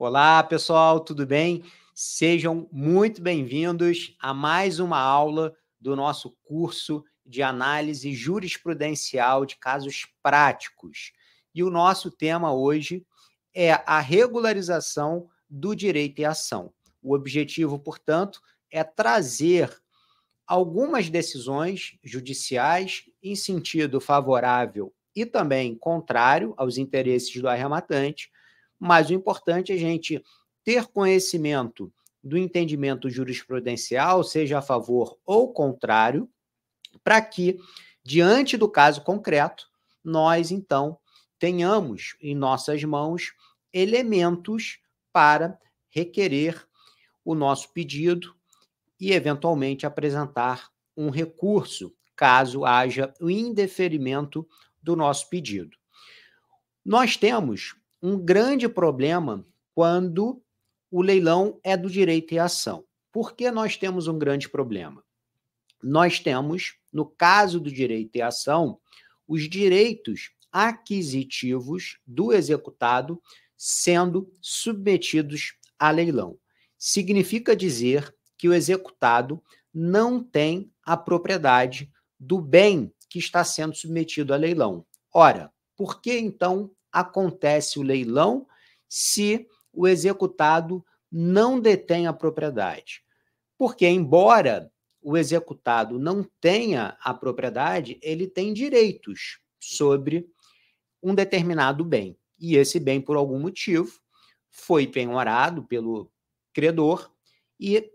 Olá, pessoal, tudo bem? Sejam muito bem-vindos a mais uma aula do nosso curso de análise jurisprudencial de casos práticos. E o nosso tema hoje é a regularização do direito e ação. O objetivo, portanto, é trazer algumas decisões judiciais em sentido favorável e também contrário aos interesses do arrematante, mas o importante é a gente ter conhecimento do entendimento jurisprudencial, seja a favor ou contrário, para que, diante do caso concreto, nós, então, tenhamos em nossas mãos elementos para requerer o nosso pedido e, eventualmente, apresentar um recurso, caso haja o indeferimento do nosso pedido. Nós temos um grande problema quando o leilão é do direito e ação. Por que nós temos um grande problema? Nós temos, no caso do direito e ação, os direitos aquisitivos do executado sendo submetidos a leilão. Significa dizer que o executado não tem a propriedade do bem que está sendo submetido a leilão. Ora, por que então acontece o leilão se o executado não detém a propriedade? Porque, embora o executado não tenha a propriedade, ele tem direitos sobre um determinado bem. E esse bem, por algum motivo, foi penhorado pelo credor e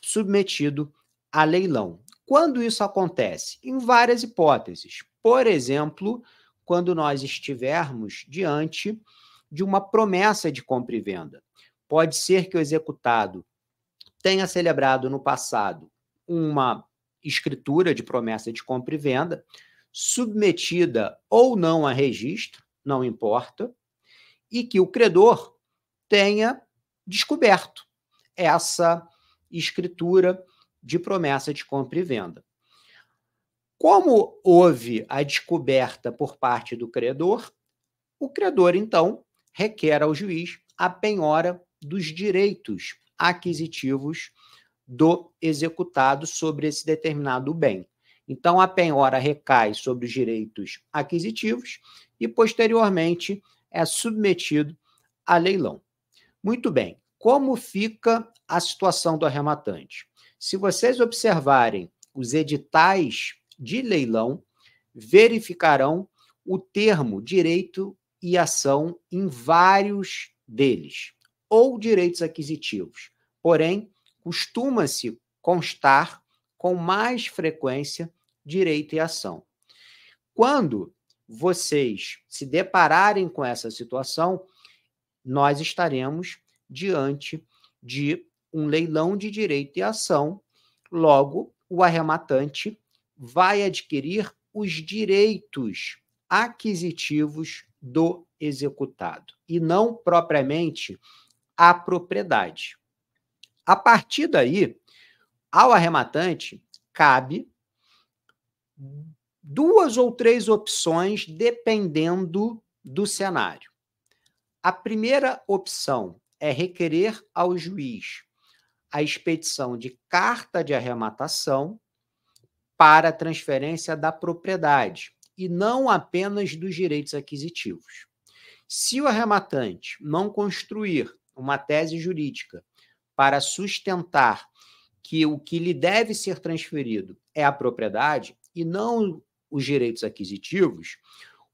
submetido a leilão. Quando isso acontece? Em várias hipóteses. Por exemplo, quando nós estivermos diante de uma promessa de compra e venda. Pode ser que o executado tenha celebrado no passado uma escritura de promessa de compra e venda, submetida ou não a registro, não importa, e que o credor tenha descoberto essa escritura de promessa de compra e venda. Como houve a descoberta por parte do credor, o credor, então, requer ao juiz a penhora dos direitos aquisitivos do executado sobre esse determinado bem. Então, a penhora recai sobre os direitos aquisitivos e, posteriormente, é submetido a leilão. Muito bem. Como fica a situação do arrematante? Se vocês observarem os editais de leilão, verificarão o termo direito e ação em vários deles, ou direitos aquisitivos. Porém, costuma-se constar com mais frequência direito e ação. Quando vocês se depararem com essa situação, nós estaremos diante de um leilão de direito e ação. Logo, o arrematante vai adquirir os direitos aquisitivos do executado e não propriamente a propriedade. A partir daí, ao arrematante cabe 2 ou 3 opções, dependendo do cenário. A primeira opção é requerer ao juiz a expedição de carta de arrematação para a transferência da propriedade e não apenas dos direitos aquisitivos. Se o arrematante não construir uma tese jurídica para sustentar que o que lhe deve ser transferido é a propriedade e não os direitos aquisitivos,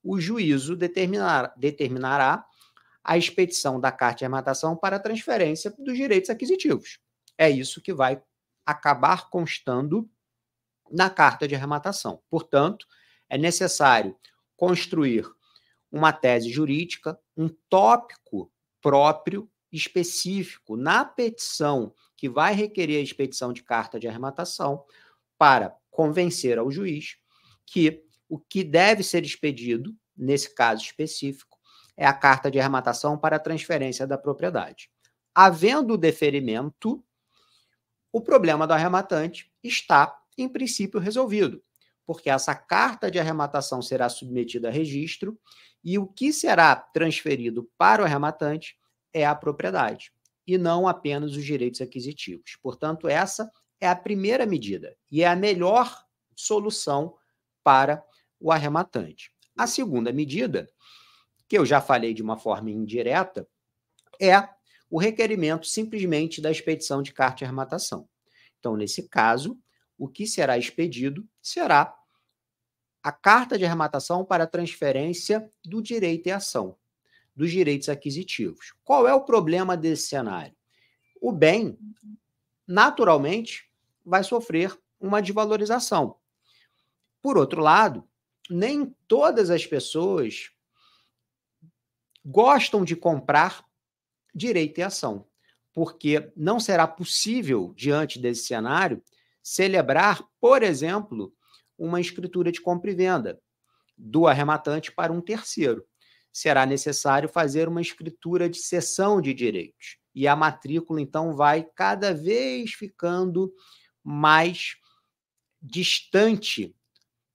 o juízo determinará a expedição da carta de arrematação para a transferência dos direitos aquisitivos. É isso que vai acabar constando na carta de arrematação. Portanto, é necessário construir uma tese jurídica, um tópico próprio, específico, na petição que vai requerer a expedição de carta de arrematação para convencer ao juiz que o que deve ser expedido, nesse caso específico, é a carta de arrematação para a transferência da propriedade. Havendo o deferimento, o problema do arrematante está, em princípio, resolvido, porque essa carta de arrematação será submetida a registro e o que será transferido para o arrematante é a propriedade, e não apenas os direitos aquisitivos. Portanto, essa é a primeira medida e é a melhor solução para o arrematante. A segunda medida, que eu já falei de uma forma indireta, é o requerimento simplesmente da expedição de carta de arrematação. Então, nesse caso, o que será expedido será a carta de arrematação para transferência do direito e ação, dos direitos aquisitivos. Qual é o problema desse cenário? O bem, naturalmente, vai sofrer uma desvalorização. Por outro lado, nem todas as pessoas gostam de comprar direito e ação, porque não será possível, diante desse cenário, celebrar, por exemplo, uma escritura de compra e venda do arrematante para um terceiro. Será necessário fazer uma escritura de cessão de direitos. E a matrícula, então, vai cada vez ficando mais distante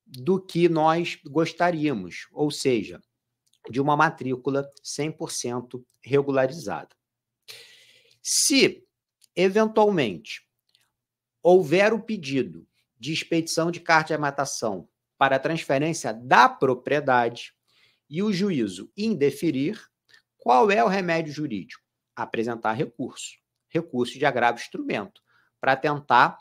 do que nós gostaríamos, ou seja, de uma matrícula 100% regularizada. Se, eventualmente, houver o pedido de expedição de carta de arrematação para a transferência da propriedade e o juízo indeferir, qual é o remédio jurídico? Apresentar recurso de agravo de instrumento, para tentar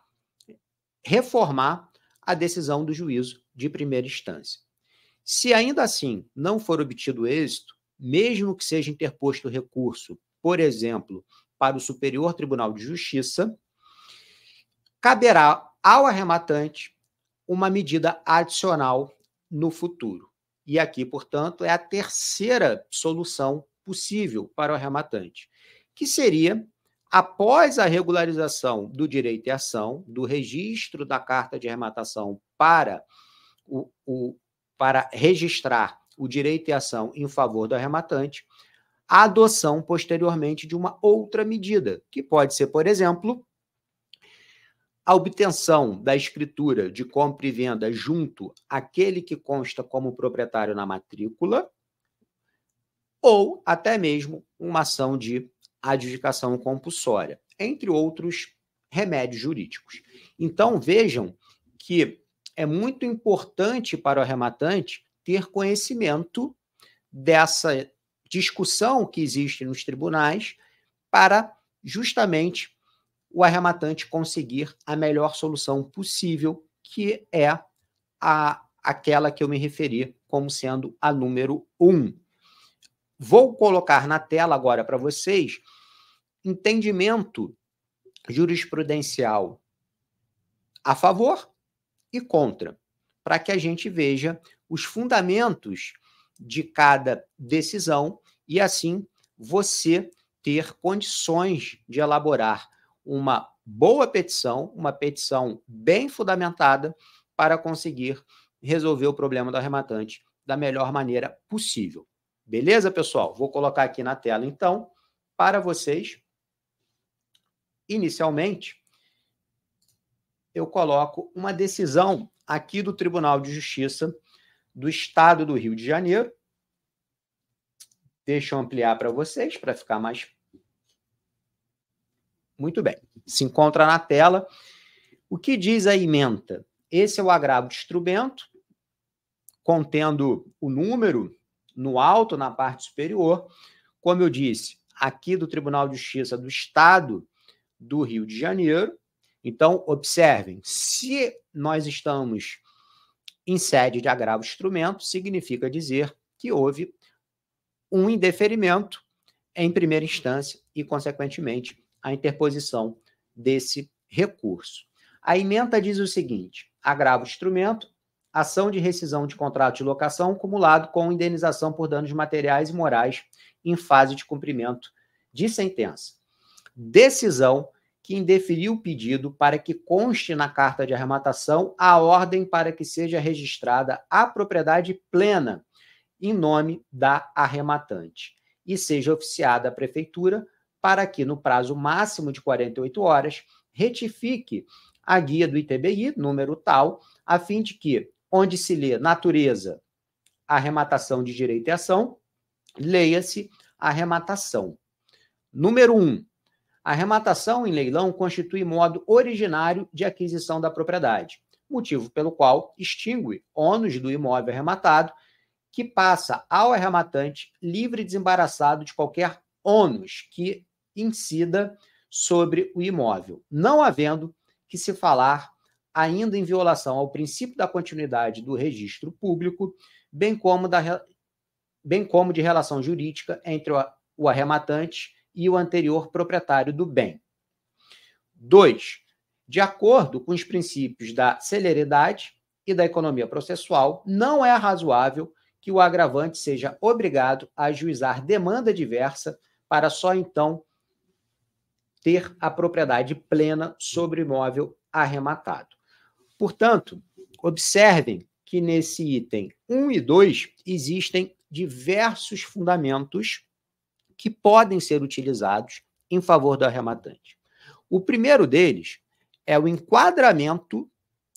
reformar a decisão do juízo de primeira instância. Se ainda assim não for obtido êxito, mesmo que seja interposto recurso, por exemplo, para o Superior Tribunal de Justiça, caberá ao arrematante uma medida adicional no futuro. E aqui, portanto, é a terceira solução possível para o arrematante, que seria, após a regularização do direito e ação, do registro da carta de arrematação para registrar o direito e ação em favor do arrematante, a adoção posteriormente de uma outra medida, que pode ser, por exemplo, a obtenção da escritura de compra e venda junto àquele que consta como proprietário na matrícula, ou até mesmo uma ação de adjudicação compulsória, entre outros remédios jurídicos. Então, vejam que é muito importante para o arrematante ter conhecimento dessa discussão que existe nos tribunais para justamente o arrematante conseguir a melhor solução possível, que é aquela que eu me referi como sendo a número 1. Vou colocar na tela agora para vocês entendimento jurisprudencial a favor e contra, para que a gente veja os fundamentos de cada decisão e, assim, você ter condições de elaborar uma boa petição, uma petição bem fundamentada para conseguir resolver o problema do arrematante da melhor maneira possível. Beleza, pessoal? Vou colocar aqui na tela, então, para vocês. Inicialmente, eu coloco uma decisão aqui do Tribunal de Justiça do Estado do Rio de Janeiro. Deixa eu ampliar para vocês, para ficar mais... Muito bem. Se encontra na tela. O que diz a ementa? Esse é o agravo de instrumento, contendo o número no alto, na parte superior. Como eu disse, aqui do Tribunal de Justiça do Estado do Rio de Janeiro. Então, observem, se nós estamos em sede de agravo de instrumento, significa dizer que houve um indeferimento em primeira instância e, consequentemente, a interposição desse recurso. A ementa diz o seguinte: agravo de instrumento, ação de rescisão de contrato de locação cumulado com indenização por danos materiais e morais em fase de cumprimento de sentença. Decisão que indeferiu o pedido para que conste na carta de arrematação a ordem para que seja registrada a propriedade plena em nome da arrematante e seja oficiada à prefeitura para que, no prazo máximo de 48 horas, retifique a guia do ITBI, número tal, a fim de que, onde se lê natureza, arrematação de direito e ação, leia-se arrematação. Número 1. A arrematação em leilão constitui modo originário de aquisição da propriedade, motivo pelo qual extingue ônus do imóvel arrematado, que passa ao arrematante livre e desembaraçado de qualquer ônus que incida sobre o imóvel, não havendo que se falar ainda em violação ao princípio da continuidade do registro público, bem como de relação jurídica entre o arrematante e o anterior proprietário do bem. 2. De acordo com os princípios da celeridade e da economia processual, não é razoável que o agravante seja obrigado a ajuizar demanda diversa para só então ter a propriedade plena sobre o imóvel arrematado. Portanto, observem que nesse item 1 e 2 existem diversos fundamentos que podem ser utilizados em favor do arrematante. O primeiro deles é o enquadramento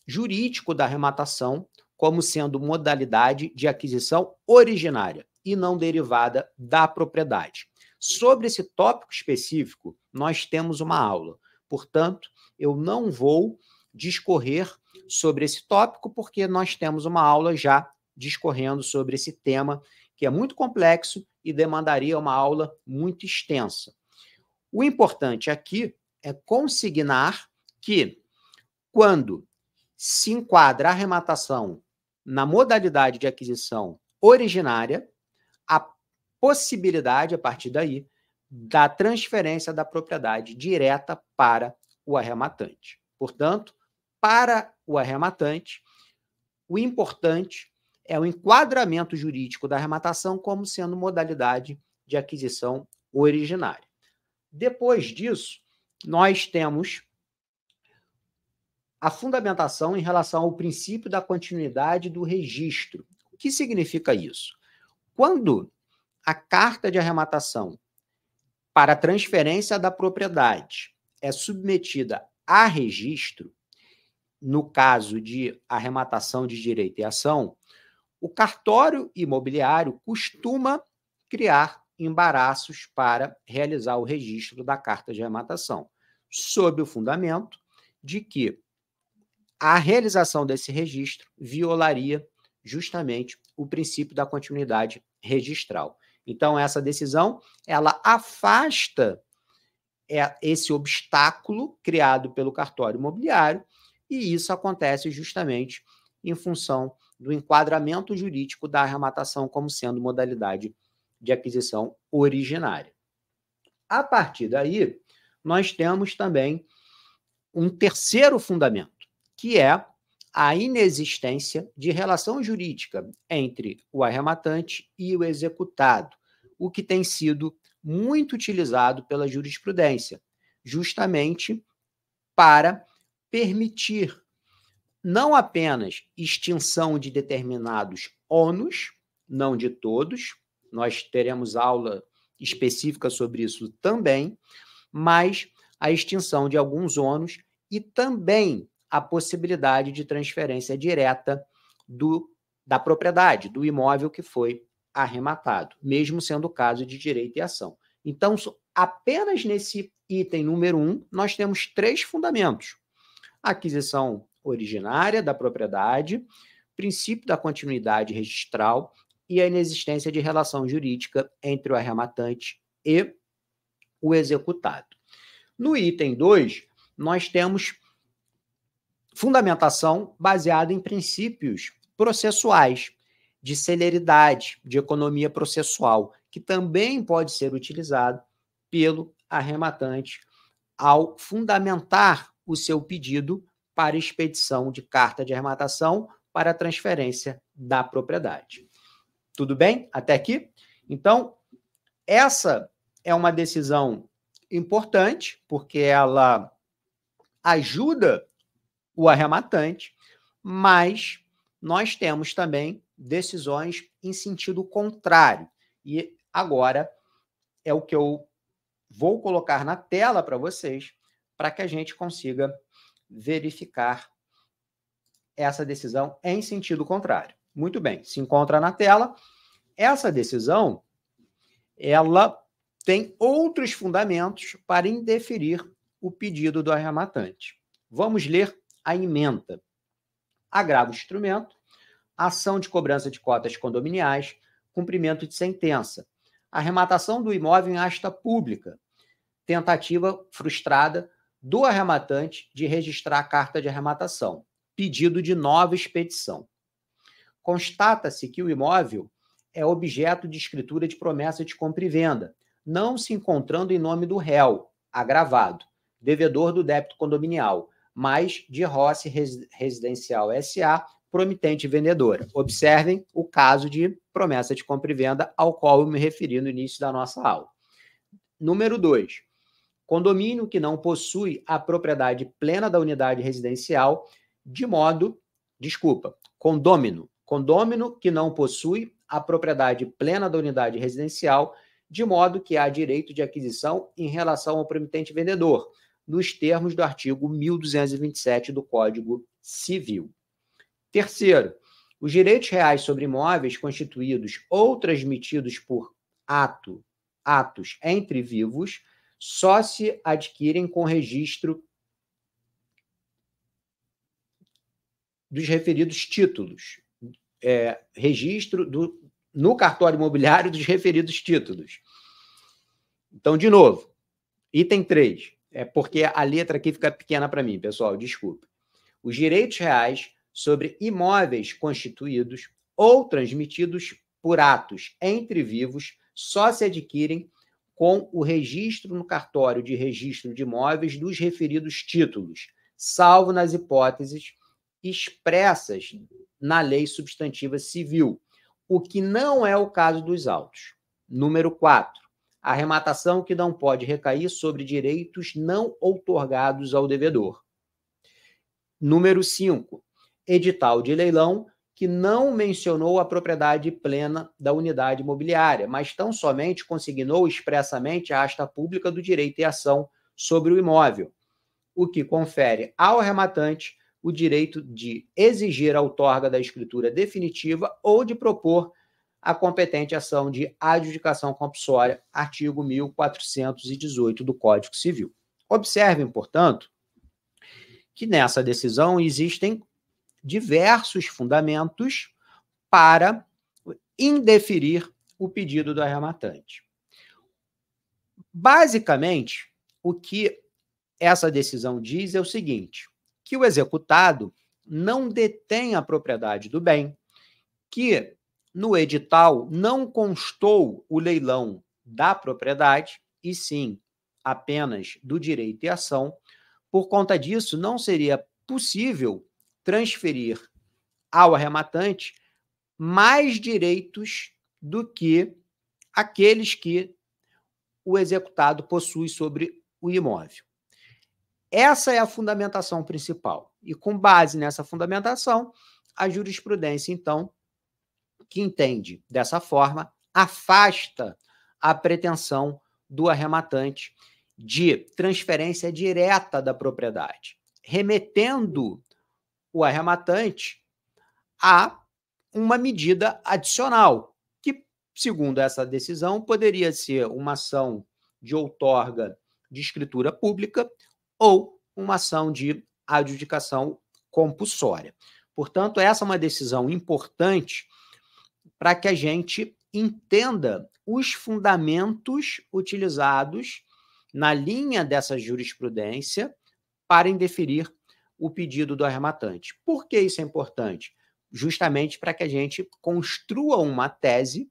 jurídico da arrematação como sendo modalidade de aquisição originária e não derivada da propriedade. Sobre esse tópico específico, nós temos uma aula. Portanto, eu não vou discorrer sobre esse tópico, porque nós temos uma aula já discorrendo sobre esse tema, que é muito complexo e demandaria uma aula muito extensa. O importante aqui é consignar que, quando se enquadra a arrematação na modalidade de aquisição originária, a possibilidade, a partir daí, da transferência da propriedade direta para o arrematante. Portanto, para o arrematante, o importante é o enquadramento jurídico da arrematação como sendo modalidade de aquisição originária. Depois disso, nós temos a fundamentação em relação ao princípio da continuidade do registro. O que significa isso? Quando a carta de arrematação para a transferência da propriedade é submetida a registro, no caso de arrematação de direito e ação, o cartório imobiliário costuma criar embaraços para realizar o registro da carta de arrematação, sob o fundamento de que a realização desse registro violaria justamente o princípio da continuidade registral. Então, essa decisão, ela afasta esse obstáculo criado pelo cartório imobiliário, e isso acontece justamente em função do enquadramento jurídico da arrematação como sendo modalidade de aquisição originária. A partir daí, nós temos também um terceiro fundamento, que é a inexistência de relação jurídica entre o arrematante e o executado, o que tem sido muito utilizado pela jurisprudência, justamente para permitir não apenas extinção de determinados ônus, não de todos, nós teremos aula específica sobre isso também, mas a extinção de alguns ônus e também a possibilidade de transferência direta da propriedade, do imóvel que foi arrematado, mesmo sendo o caso de direito e ação. Então, apenas nesse item número 1, nós temos 3 fundamentos: a aquisição originária da propriedade, princípio da continuidade registral e a inexistência de relação jurídica entre o arrematante e o executado. No item 2, nós temos fundamentação baseada em princípios processuais, de celeridade, de economia processual, que também pode ser utilizado pelo arrematante ao fundamentar o seu pedido para expedição de carta de arrematação para transferência da propriedade. Tudo bem até aqui? Então, essa é uma decisão importante, porque ela ajuda o arrematante, mas nós temos também decisões em sentido contrário. E agora é o que eu vou colocar na tela para vocês, para que a gente consiga verificar essa decisão em sentido contrário. Muito bem, se encontra na tela. Essa decisão, ela tem outros fundamentos para indeferir o pedido do arrematante. Vamos ler a ementa. Agravo o instrumento, ação de cobrança de cotas condominiais, cumprimento de sentença, arrematação do imóvel em asta pública, tentativa frustrada do arrematante de registrar a carta de arrematação, pedido de nova expedição. Constata-se que o imóvel é objeto de escritura de promessa de compra e venda, não se encontrando em nome do réu, agravado, devedor do débito condominial, mas de Rossi Residencial S.A., promitente vendedora. Observem o caso de promessa de compra e venda ao qual eu me referi no início da nossa aula. Número 2. Condomínio que não possui a propriedade plena da unidade residencial condômino que não possui a propriedade plena da unidade residencial, de modo que há direito de aquisição em relação ao promitente vendedor, nos termos do artigo 1227 do Código Civil. Terceiro, os direitos reais sobre imóveis constituídos ou transmitidos por atos entre vivos só se adquirem com registro dos referidos títulos, no cartório imobiliário dos referidos títulos. Então, de novo, item 3, porque a letra aqui fica pequena para mim, pessoal, desculpe. Os direitos reais sobre imóveis constituídos ou transmitidos por atos entre vivos só se adquirem com o registro no cartório de registro de imóveis dos referidos títulos, salvo nas hipóteses expressas na lei substantiva civil, o que não é o caso dos autos. Número 4. Arrematação que não pode recair sobre direitos não outorgados ao devedor. Número 5. Edital de leilão que não mencionou a propriedade plena da unidade imobiliária, mas tão somente consignou expressamente a asta pública do direito e ação sobre o imóvel, o que confere ao arrematante o direito de exigir a outorga da escritura definitiva ou de propor a competente ação de adjudicação compulsória, artigo 1418 do Código Civil. Observem, portanto, que nessa decisão existem diversos fundamentos para indeferir o pedido do arrematante. Basicamente, o que essa decisão diz é o seguinte, que o executado não detém a propriedade do bem, que no edital não constou o leilão da propriedade, e sim apenas do direito e ação. Por conta disso, não seria possível transferir ao arrematante mais direitos do que aqueles que o executado possui sobre o imóvel. Essa é a fundamentação principal. E com base nessa fundamentação, a jurisprudência, então, que entende dessa forma, afasta a pretensão do arrematante de transferência direta da propriedade, remetendo o arrematante a uma medida adicional, que, segundo essa decisão, poderia ser uma ação de outorga de escritura pública ou uma ação de adjudicação compulsória. Portanto, essa é uma decisão importante para que a gente entenda os fundamentos utilizados na linha dessa jurisprudência para indeferir o pedido do arrematante. Por que isso é importante? Justamente para que a gente construa uma tese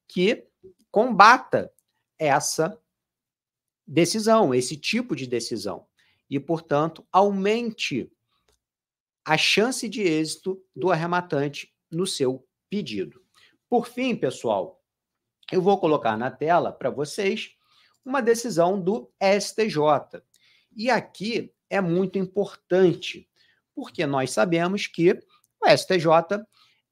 que combata essa decisão, esse tipo de decisão, e, portanto, aumente a chance de êxito do arrematante no seu pedido. Por fim, pessoal, eu vou colocar na tela para vocês uma decisão do STJ. E aqui é muito importante, porque nós sabemos que o STJ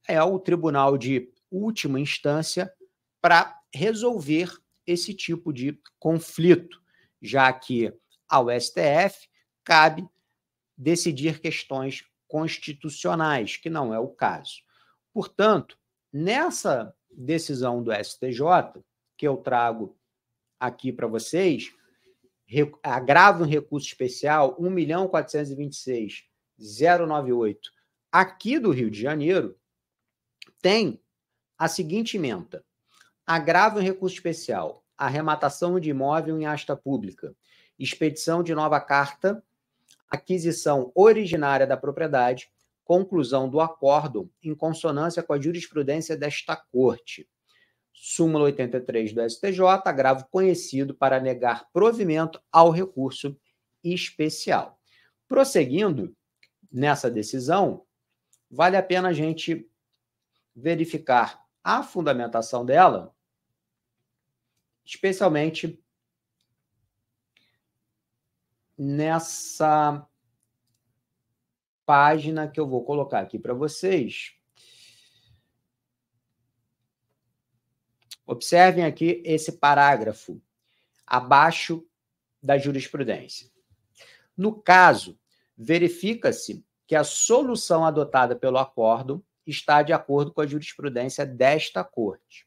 é o tribunal de última instância para resolver esse tipo de conflito, já que ao STF cabe decidir questões constitucionais, que não é o caso. Portanto, nessa decisão do STJ, que eu trago aqui para vocês, agravo em recurso especial 1.426.098, aqui do Rio de Janeiro, tem a seguinte ementa: agravo em recurso especial, arrematação de imóvel em asta pública, expedição de nova carta, aquisição originária da propriedade, conclusão do acórdão em consonância com a jurisprudência desta Corte. Súmula 83 do STJ, agravo conhecido para negar provimento ao recurso especial. Prosseguindo nessa decisão, vale a pena a gente verificar a fundamentação dela, especialmente nessa página que eu vou colocar aqui para vocês. Observem aqui esse parágrafo abaixo da jurisprudência. No caso, verifica-se que a solução adotada pelo acórdão está de acordo com a jurisprudência desta Corte,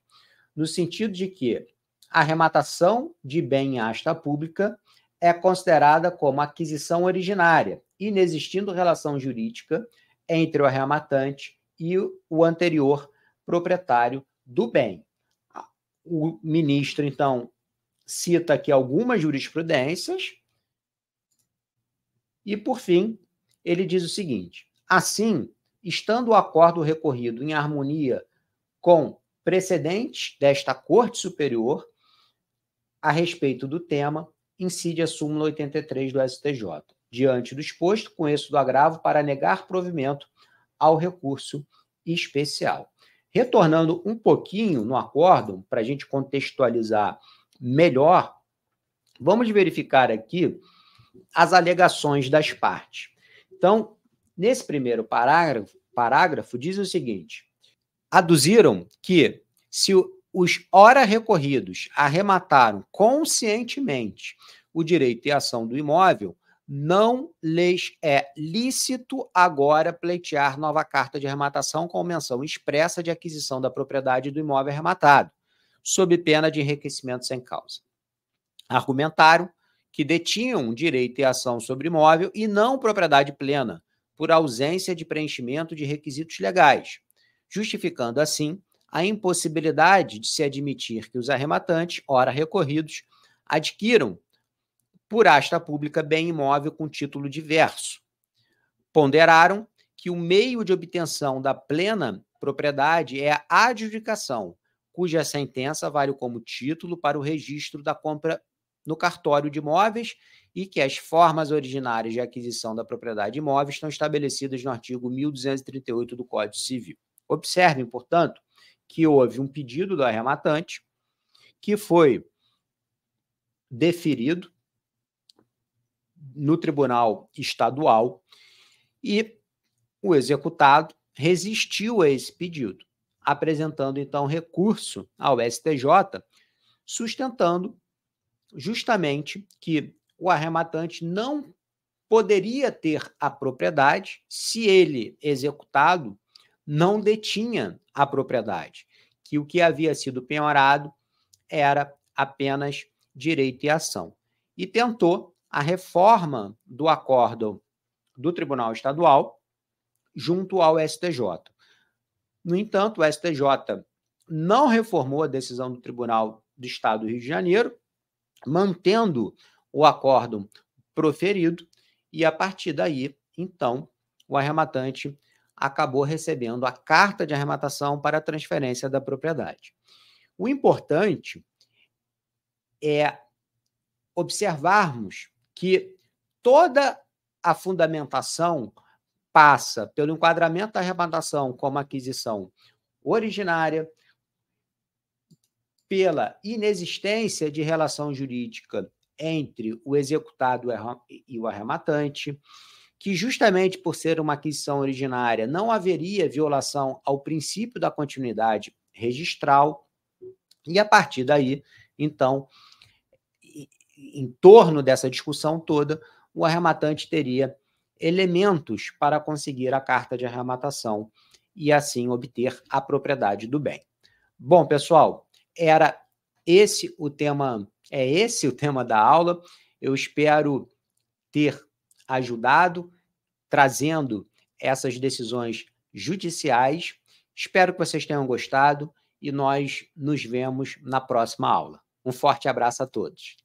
no sentido de que a arrematação de bem em asta pública é considerada como aquisição originária, inexistindo relação jurídica entre o arrematante e o anterior proprietário do bem. O ministro, então, cita aqui algumas jurisprudências e, por fim, ele diz o seguinte: assim, estando o acordo recorrido em harmonia com precedentes desta Corte Superior, a respeito do tema, incide a súmula 83 do STJ. Diante do exposto, conheço do agravo para negar provimento ao recurso especial. Retornando um pouquinho no acórdão, para a gente contextualizar melhor, vamos verificar aqui as alegações das partes. Então, nesse primeiro parágrafo diz o seguinte: aduziram que, se os ora recorridos arremataram conscientemente o direito e ação do imóvel, não lhes é lícito agora pleitear nova carta de arrematação com menção expressa de aquisição da propriedade do imóvel arrematado, sob pena de enriquecimento sem causa. Argumentaram que detinham direito e ação sobre imóvel e não propriedade plena, por ausência de preenchimento de requisitos legais, justificando assim a impossibilidade de se admitir que os arrematantes, ora recorridos, adquiram por asta pública bem imóvel com título diverso. Ponderaram que o meio de obtenção da plena propriedade é a adjudicação, cuja sentença vale como título para o registro da compra no cartório de imóveis e que as formas originárias de aquisição da propriedade imóvel estão estabelecidas no artigo 1238 do Código Civil. Observem, portanto, que houve um pedido do arrematante que foi deferido no Tribunal Estadual e o executado resistiu a esse pedido, apresentando, então, recurso ao STJ, sustentando justamente que o arrematante não poderia ter a propriedade se ele, executado, não detinha a propriedade, que o que havia sido penhorado era apenas direito e ação. E tentou a reforma do acórdão do Tribunal Estadual junto ao STJ. No entanto, o STJ não reformou a decisão do Tribunal do Estado do Rio de Janeiro, mantendo o acórdão proferido, e a partir daí, então, o arrematante acabou recebendo a carta de arrematação para a transferência da propriedade. O importante é observarmos que toda a fundamentação passa pelo enquadramento da arrematação como aquisição originária, pela inexistência de relação jurídica entre o executado e o arrematante, que justamente por ser uma aquisição originária não haveria violação ao princípio da continuidade registral, e a partir daí, então, em torno dessa discussão toda, o arrematante teria elementos para conseguir a carta de arrematação e assim obter a propriedade do bem. Bom, pessoal, era esse o tema É esse o tema da aula. Eu espero ter ajudado, trazendo essas decisões judiciais. Espero que vocês tenham gostado e nós nos vemos na próxima aula. Um forte abraço a todos.